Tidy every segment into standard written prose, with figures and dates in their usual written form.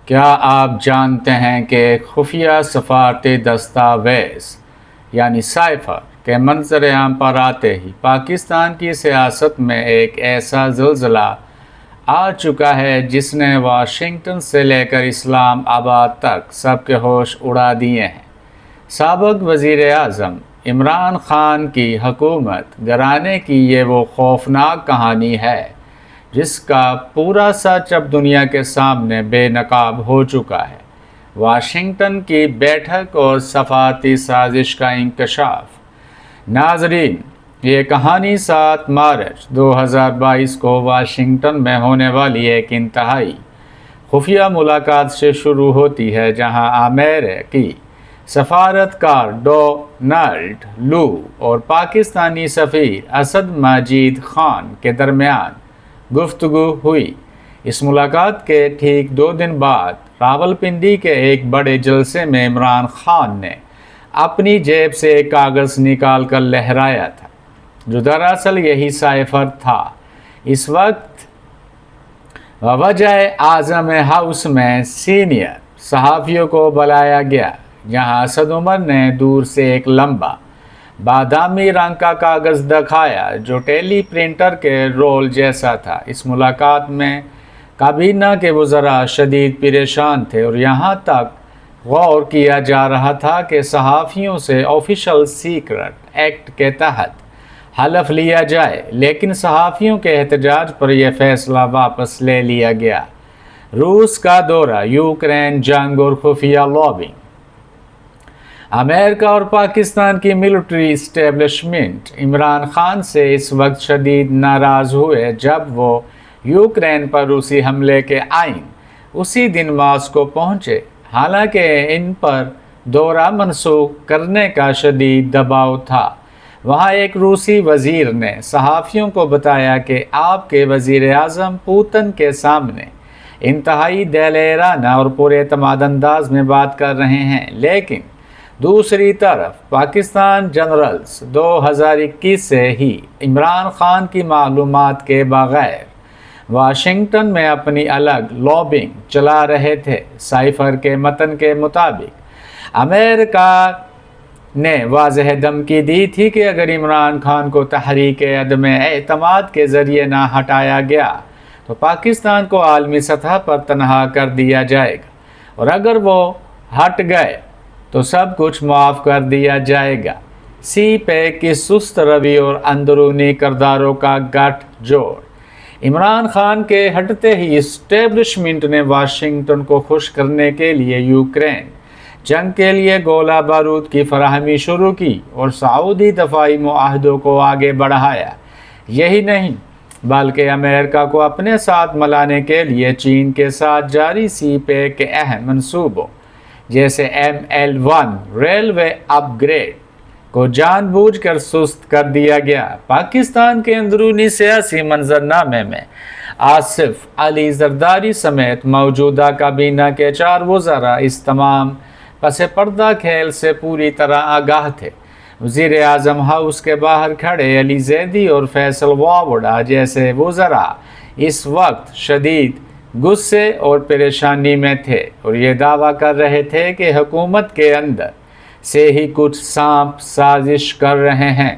کیا آپ جانتے ہیں کہ خفیہ سفارتی دستاویز یعنی سائفر کے منظر عام پر آتے ہی پاکستان کی سیاست میں ایک ایسا زلزلہ آ چکا ہے جس نے واشنگٹن سے لے کر اسلام آباد تک سب کے ہوش اڑا دیے ہیں۔ سابق وزیر اعظم عمران خان کی حکومت گرانے کی یہ وہ خوفناک کہانی ہے جس کا پورا سچ اب دنیا کے سامنے بے نقاب ہو چکا ہے۔ واشنگٹن کی بیٹھک اور سفارتی سازش کا انکشاف۔ ناظرین، یہ کہانی 7 مارچ 2022 کو واشنگٹن میں ہونے والی ایک انتہائی خفیہ ملاقات سے شروع ہوتی ہے، جہاں امریکی سفارتکار ڈونلڈ لو اور پاکستانی سفیر اسد مجید خان کے درمیان گفتگو ہوئی۔ اس ملاقات کے ٹھیک 2 دن بعد راولپنڈی کے ایک بڑے جلسے میں عمران خان نے اپنی جیب سے ایک کاغذ نکال کر لہرایا تھا، جو دراصل یہی سائفر تھا۔ اس وقت وجہ اعظم ہاؤس میں سینئر صحافیوں کو بلایا گیا، جہاں اسد عمر نے دور سے ایک لمبا بادامی رنگ کا کاغذ دکھایا جو ٹیلی پرنٹر کے رول جیسا تھا۔ اس ملاقات میں کابینہ کے وزراء شدید پریشان تھے اور یہاں تک غور کیا جا رہا تھا کہ صحافیوں سے آفیشل سیکرٹ ایکٹ کے تحت حلف لیا جائے، لیکن صحافیوں کے احتجاج پر یہ فیصلہ واپس لے لیا گیا۔ روس کا دورہ، یوکرین جنگ اور خفیہ لابنگ۔ امریکہ اور پاکستان کی ملٹری اسٹیبلشمنٹ عمران خان سے اس وقت شدید ناراض ہوئے جب وہ یوکرین پر روسی حملے کے عین اسی دن ماسکو پہنچے، حالانکہ ان پر دورہ منسوخ کرنے کا شدید دباؤ تھا۔ وہاں ایک روسی وزیر نے صحافیوں کو بتایا کہ آپ کے وزیر اعظم پوتن کے سامنے انتہائی دلیرانہ اور پورے اعتماد انداز میں بات کر رہے ہیں، لیکن دوسری طرف پاکستان جنرلز 2021 سے ہی عمران خان کی معلومات کے بغیر واشنگٹن میں اپنی الگ لابنگ چلا رہے تھے۔ سائفر کے متن کے مطابق امریکہ نے واضح دھمکی دی تھی کہ اگر عمران خان کو تحریک عدم اعتماد کے ذریعے نہ ہٹایا گیا تو پاکستان کو عالمی سطح پر تنہا کر دیا جائے گا، اور اگر وہ ہٹ گئے تو سب کچھ معاف کر دیا جائے گا۔ سی پیک کی سست روی اور اندرونی کرداروں کا گٹھ جوڑ۔ عمران خان کے ہٹتے ہی اسٹیبلشمنٹ نے واشنگٹن کو خوش کرنے کے لیے یوکرین جنگ کے لیے گولہ بارود کی فراہمی شروع کی اور سعودی دفاعی معاہدوں کو آگے بڑھایا۔ یہی نہیں بلکہ امریکہ کو اپنے ساتھ ملانے کے لیے چین کے ساتھ جاری سی پیک کے اہم منصوبوں جیسے ML1 ریلوے اپ گریڈ کو جان بوجھ کر سست کر دیا گیا۔ پاکستان کے اندرونی سیاسی منظرنامے میں آصف علی زرداری سمیت موجودہ کابینہ کے 4 وزراء اس تمام پس پردہ کھیل سے پوری طرح آگاہ تھے۔ وزیر اعظم ہاؤس کے باہر کھڑے علی زیدی اور فیصل واوڈا جیسے وزراء اس وقت شدید غصے اور پریشانی میں تھے اور یہ دعویٰ کر رہے تھے کہ حکومت کے اندر سے ہی کچھ سانپ سازش کر رہے ہیں۔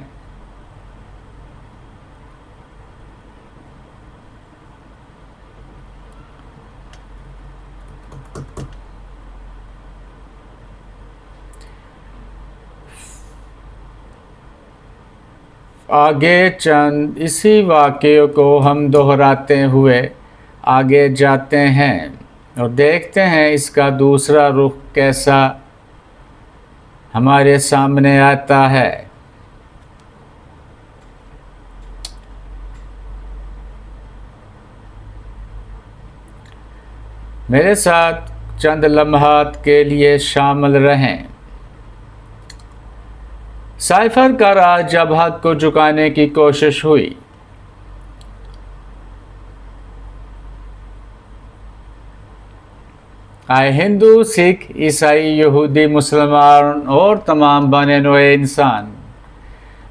آگے چند اسی واقعے کو ہم دہراتے ہوئے آگے جاتے ہیں اور دیکھتے ہیں اس کا دوسرا رخ کیسا ہمارے سامنے آتا ہے۔ میرے ساتھ چند لمحات کے لیے شامل رہیں۔ سائفر کا راز جب حق کو جھکانے کی کوشش ہوئی، ہندو، سکھ، عیسائی، یہودی، مسلمان اور تمام بنے نوع انسان،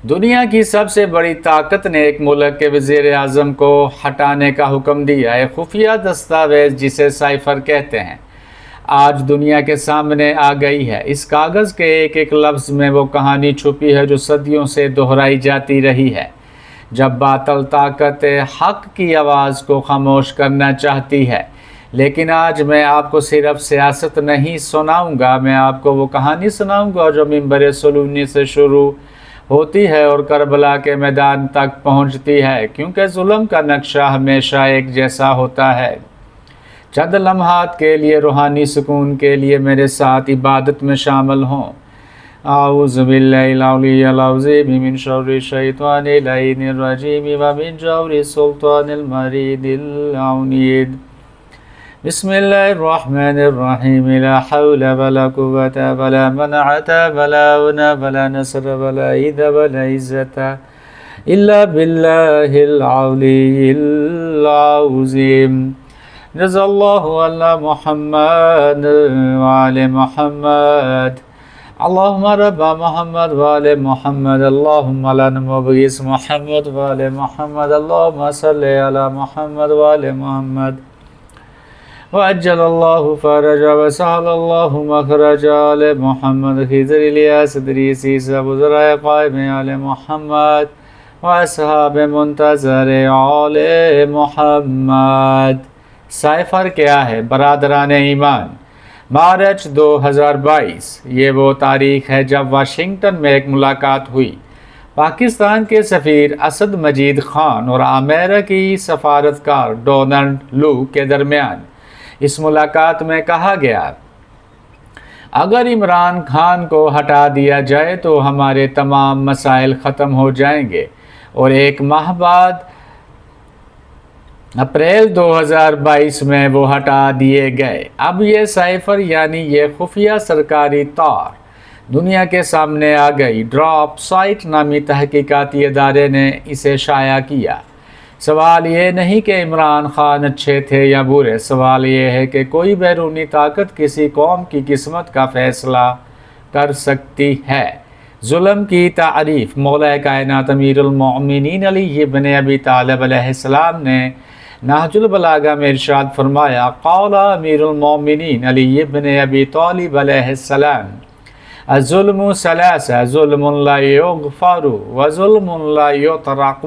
دنیا کی سب سے بڑی طاقت نے ایک ملک کے وزیر اعظم کو ہٹانے کا حکم دیا۔ ایک خفیہ دستاویز جسے سائفر کہتے ہیں آج دنیا کے سامنے آ گئی ہے۔ اس کاغذ کے ایک ایک لفظ میں وہ کہانی چھپی ہے جو صدیوں سے دہرائی جاتی رہی ہے۔ جب باطل طاقت حق کی آواز کو خاموش کرنا چاہتی ہے، لیکن آج میں آپ کو صرف سیاست نہیں سناؤں گا، میں آپ کو وہ کہانی سناؤں گا جو منبر صلونی سے شروع ہوتی ہے اور کربلا کے میدان تک پہنچتی ہے، کیونکہ ظلم کا نقشہ ہمیشہ ایک جیسا ہوتا ہے۔ چند لمحات کے لیے روحانی سکون کے لیے میرے ساتھ عبادت میں شامل ہوں۔ اعوذ باللہ العلی العظیم من شر الشیطان اللعین الرجیم ومن شر السلطان المرید اللعین۔ بسم اللہ الرحمن الرحیم، لا حول ولا قوة ولا منعة ولا عون ولا نصر ولا عید ولا عزت الا باللہ العلی العظیم۔ رضا اللہ علی محمد وعلی محمد، اللہم رب محمد وعلی محمد، اللہم علی مبعوث محمد وعلی محمد، اللہم صلی علی محمد وعلی محمد، وعجل اللہ فرج وسہل اللہ مخرج علی محمد، خضر الیاس ادریس عیسیٰ وزرائے قائم علی محمد، واصحاب منتظر علی محمد۔ سائفر کیا ہے؟ برادران ایمان، مارچ 2022، یہ وہ تاریخ ہے جب واشنگٹن میں ایک ملاقات ہوئی پاکستان کے سفیر اسد مجید خان اور امریکی سفارتکار ڈونلڈ لو کے درمیان۔ اس ملاقات میں کہا گیا، اگر عمران خان کو ہٹا دیا جائے تو ہمارے تمام مسائل ختم ہو جائیں گے، اور ایک ماہ بعد اپریل 2022 میں وہ ہٹا دیے گئے۔ اب یہ سائفر یعنی یہ خفیہ سرکاری تار دنیا کے سامنے آ گئی۔ ڈراپ سائٹ نامی تحقیقاتی ادارے نے اسے شائع کیا۔ سوال یہ نہیں کہ عمران خان اچھے تھے یا برے، سوال یہ ہے کہ کوئی بیرونی طاقت کسی قوم کی قسمت کا فیصلہ کر سکتی ہے۔ ظلم کی تعریف مولا کائنات امیر المؤمنین علی بن ابی طالب علیہ السلام نے نہج البلاغہ میں ارشاد فرمایا، قال امیر المؤمنین علی بن ابی طالب علیہ السلام، الظلم ثلاثہ، ظلم لا یغفر وظلم لا یطرق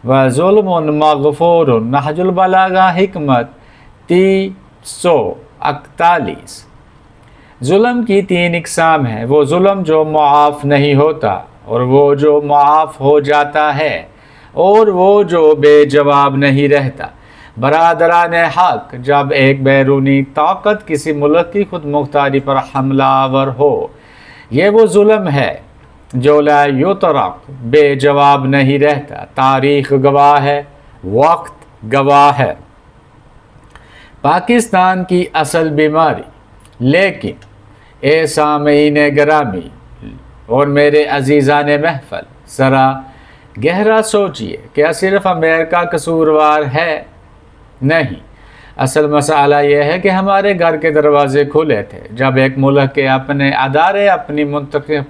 وظلم مغفور۔ نہج البلاغہ حکمت 341۔ ظلم کی 3 اقسام ہیں، وہ ظلم جو معاف نہیں ہوتا، اور وہ جو معاف ہو جاتا ہے، اور وہ جو بے جواب نہیں رہتا۔ برادران حق، جب ایک بیرونی طاقت کسی ملک کی خود مختاری پر حملہ آور ہو، یہ وہ ظلم ہے جو لا یطرق، بے جواب نہیں رہتا۔ تاریخ گواہ ہے، وقت گواہ ہے۔ پاکستان کی اصل بیماری، لیکن اے سامعین گرامی اور میرے عزیزان محفل، ذرا گہرا سوچئے، کیا صرف امریکہ قصوروار ہے؟ نہیں، اصل مسئلہ یہ ہے کہ ہمارے گھر کے دروازے کھلے تھے جب ایک ملک کے اپنے ادارے اپنی منتخب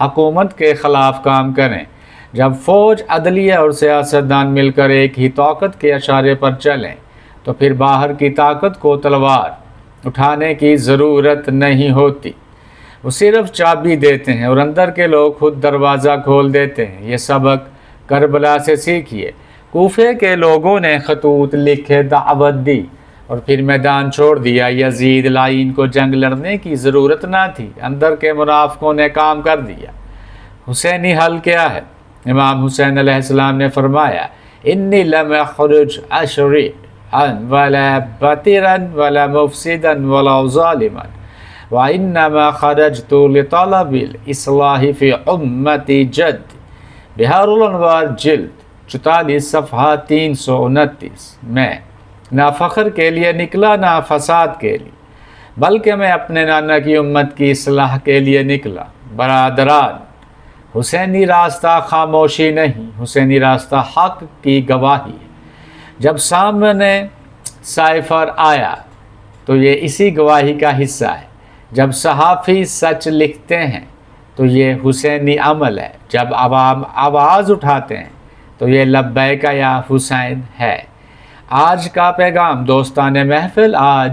حکومت کے خلاف کام کریں، جب فوج، عدلیہ اور سیاستدان مل کر ایک ہی طاقت کے اشارے پر چلیں، تو پھر باہر کی طاقت کو تلوار اٹھانے کی ضرورت نہیں ہوتی۔ وہ صرف چابی دیتے ہیں اور اندر کے لوگ خود دروازہ کھول دیتے ہیں۔ یہ سبق کربلا سے سیکھیے۔ کوفے کے لوگوں نے خطوط لکھے، دعوت دی اور پھر میدان چھوڑ دیا۔ یزید لعین کو جنگ لڑنے کی ضرورت نہ تھی، اندر کے منافقوں نے کام کر دیا۔ حسینی حل کیا ہے؟ امام حسین علیہ السلام نے فرمایا، انی لم اخرج اشرعا ولا بطرا ولا مفسدا ولا ظالما وانما خرجت لطلب الاصلاح فی امتی جد۔ بہار الانوار جلد 44 صفحہ 329 میں، نہ فخر کے لیے نکلا، نہ فساد کے لیے، بلکہ میں اپنے نانا کی امت کی اصلاح کے لیے نکلا۔ برادران، حسینی راستہ خاموشی نہیں، حسینی راستہ حق کی گواہی ہے۔ جب سامنے سائفر آیا تو یہ اسی گواہی کا حصہ ہے۔ جب صحافی سچ لکھتے ہیں تو یہ حسینی عمل ہے۔ جب عوام آواز اٹھاتے ہیں تو یہ لبیک یا حسین ہے۔ آج کا پیغام دوستان محفل، آج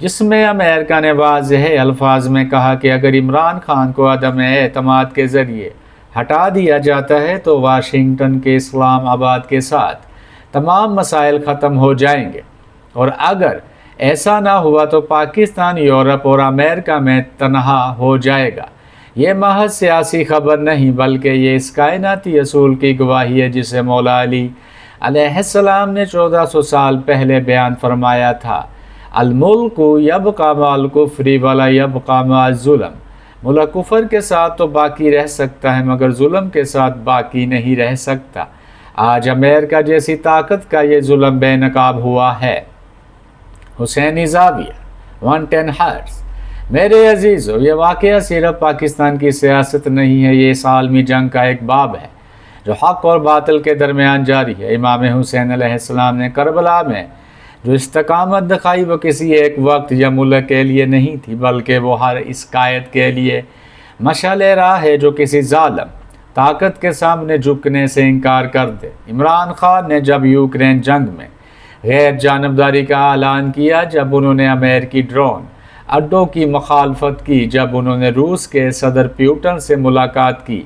جس میں امریکہ نے واضح الفاظ میں کہا کہ اگر عمران خان کو عدم اعتماد کے ذریعے ہٹا دیا جاتا ہے تو واشنگٹن کے اسلام آباد کے ساتھ تمام مسائل ختم ہو جائیں گے، اور اگر ایسا نہ ہوا تو پاکستان یورپ اور امریکہ میں تنہا ہو جائے گا۔ یہ محض سیاسی خبر نہیں بلکہ یہ اس کائناتی اصول کی گواہی ہے جسے مولا علی علیہ السلام نے 1400 سال پہلے بیان فرمایا تھا۔ الملک یبقی مع الکفر ولا یبقی مع الظلم، ملک کفر کے ساتھ تو باقی رہ سکتا ہے مگر ظلم کے ساتھ باقی نہیں رہ سکتا۔ آج امریکہ جیسی طاقت کا یہ ظلم بے نقاب ہوا ہے۔ حسینی زاویہ 110 ہرٹز۔ میرے عزیزو، یہ واقعہ صرف پاکستان کی سیاست نہیں ہے، یہ اس عالمی جنگ کا ایک باب ہے جو حق اور باطل کے درمیان جاری ہے۔ امام حسین علیہ السلام نے کربلا میں جو استقامت دکھائی وہ کسی ایک وقت یا ملک کے لیے نہیں تھی بلکہ وہ ہر اس قائد کے لیے مشعل راہ ہے جو کسی ظالم طاقت کے سامنے جھکنے سے انکار کر دے۔ عمران خان نے جب یوکرین جنگ میں غیر جانبداری کا اعلان کیا، جب انہوں نے امریکی ڈرون اڈوں کی مخالفت کی، جب انہوں نے روس کے صدر پیوٹن سے ملاقات کی،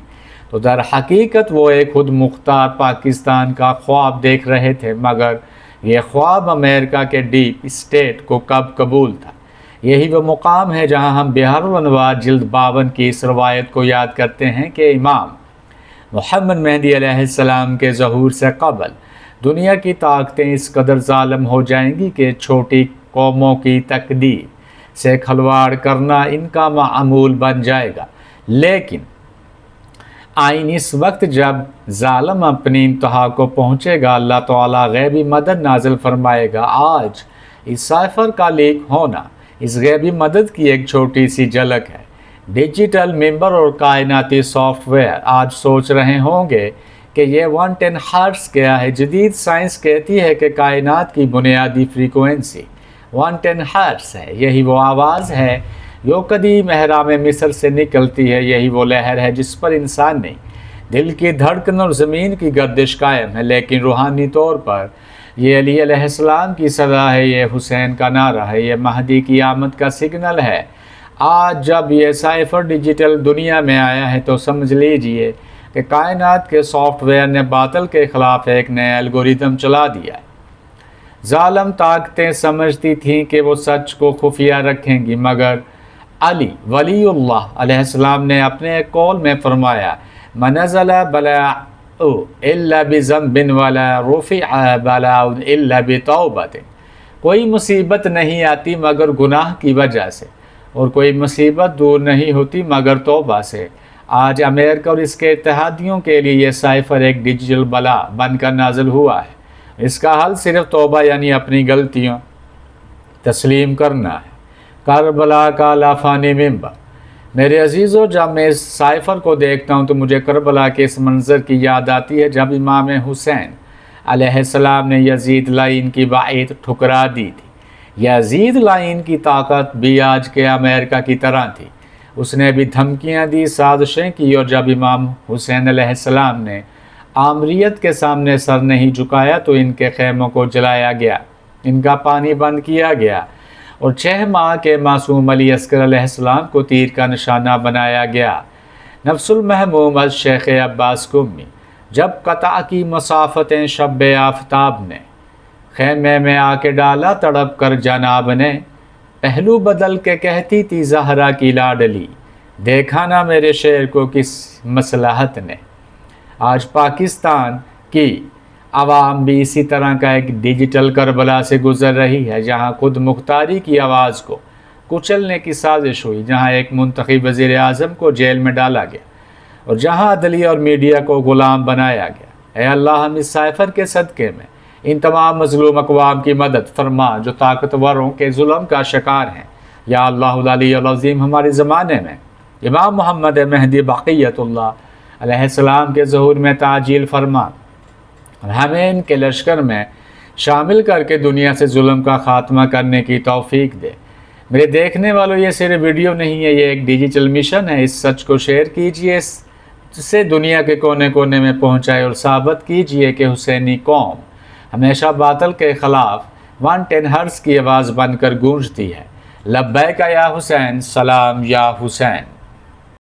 تو در حقیقت وہ ایک خود مختار پاکستان کا خواب دیکھ رہے تھے، مگر یہ خواب امریکہ کے ڈیپ اسٹیٹ کو کب قبول تھا۔ یہی وہ مقام ہے جہاں ہم بحر الانوار جلد 52 کی اس روایت کو یاد کرتے ہیں کہ امام محمد مہدی علیہ السلام کے ظہور سے قبل دنیا کی طاقتیں اس قدر ظالم ہو جائیں گی کہ چھوٹی قوموں کی تقدیر سے کھلواڑ کرنا ان کا معمول بن جائے گا۔ لیکن آئین اس وقت جب ظالم اپنی انتہا کو پہنچے گا، اللہ تعالیٰ غیبی مدد نازل فرمائے گا۔ آج اس سائفر کا لیک ہونا اس غیبی مدد کی ایک چھوٹی سی جھلک ہے۔ ڈیجیٹل ممبر اور کائناتی سافٹ ویئر آج سوچ رہے ہوں گے کہ یہ 110 ہرٹز کیا ہے۔ جدید سائنس کہتی ہے کہ کائنات کی بنیادی فریکوینسی 110 ہرٹز ہے۔ یہی وہ آواز ہے جو قدیم اہرام مصر سے نکلتی ہے، یہی وہ لہر ہے جس پر انسان نہیں دل کی دھڑکن اور زمین کی گردش قائم ہے۔ لیکن روحانی طور پر یہ علی علیہ السلام کی صدا ہے، یہ حسین کا نعرہ ہے، یہ مہدی کی آمد کا سگنل ہے۔ آج جب یہ سائفر ڈیجیٹل دنیا میں آیا ہے تو سمجھ لیجئے کہ کائنات کے سافٹ ویئر نے باطل کے خلاف ایک نیا الگوریتم چلا دیا ہے۔ ظالم طاقتیں سمجھتی تھیں کہ وہ سچ کو خفیہ رکھیں گی، مگر علی ولی اللہ علیہ السلام نے اپنے ایک قول میں فرمایا، من نزل بلاء الا بذنب ولا رفع بلاء الا بتوبۃ، کوئی مصیبت نہیں آتی مگر گناہ کی وجہ سے، اور کوئی مصیبت دور نہیں ہوتی مگر توبہ سے۔ آج امریکہ اور اس کے اتحادیوں کے لیے یہ سائفر ایک ڈیجیٹل بلا بن کر نازل ہوا ہے۔ اس کا حل صرف توبہ یعنی اپنی غلطیوں تسلیم کرنا ہے۔ کربلا کا لافانی ممبر۔ میرے عزیزو، جب میں اس سائفر کو دیکھتا ہوں تو مجھے کربلا کے اس منظر کی یاد آتی ہے جب امام حسین علیہ السلام نے یزید لعین کی بعید ٹھکرا دی تھی۔ یزید لعین کی طاقت بھی آج کے امریکہ کی طرح تھی۔ اس نے بھی دھمکیاں دی، سازشیں کی، اور جب امام حسین علیہ السلام نے آمریت کے سامنے سر نہیں جھکایا تو ان کے خیموں کو جلایا گیا، ان کا پانی بند کیا گیا، اور 6 ماہ کے معصوم علی اصغر علیہ السلام کو تیر کا نشانہ بنایا گیا۔ نفس المحموم از شیخ عباس قمی، جب قطع کی مسافتیں شب آفتاب نے خیمے میں آ کے ڈالا تڑپ کر جناب نے، پہلو بدل کے کہتی تھی زہرا کی لاڈلی، دیکھا نہ میرے شعر کو کس مصلحت نے۔ آج پاکستان کی عوام بھی اسی طرح کا ایک ڈیجیٹل کربلا سے گزر رہی ہے، جہاں خود مختاری کی آواز کو کچلنے کی سازش ہوئی، جہاں ایک منتخب وزیر اعظم کو جیل میں ڈالا گیا، اور جہاں عدلیہ اور میڈیا کو غلام بنایا گیا۔ اے اللہ، ہم اس سائفر کے صدقے میں ان تمام مظلوم اقوام کی مدد فرما جو طاقتوروں کے ظلم کا شکار ہیں۔ یا اللہ العلی العظیم، ہمارے زمانے میں امام محمد مہدی بقیت اللہ علیہ السلام کے ظہور میں تعجیل فرما، اور ہمیں ان کے لشکر میں شامل کر کے دنیا سے ظلم کا خاتمہ کرنے کی توفیق دے۔ میرے دیکھنے والوں، یہ صرف ویڈیو نہیں ہے، یہ ایک ڈیجیٹل مشن ہے۔ اس سچ کو شیئر کیجئے، جسے دنیا کے کونے کونے میں پہنچائے، اور ثابت کیجئے کہ حسینی قوم ہمیشہ باطل کے خلاف 110 ہرٹز کی آواز بن کر گونجتی ہے۔ لبیک یا حسین، سلام یا حسین۔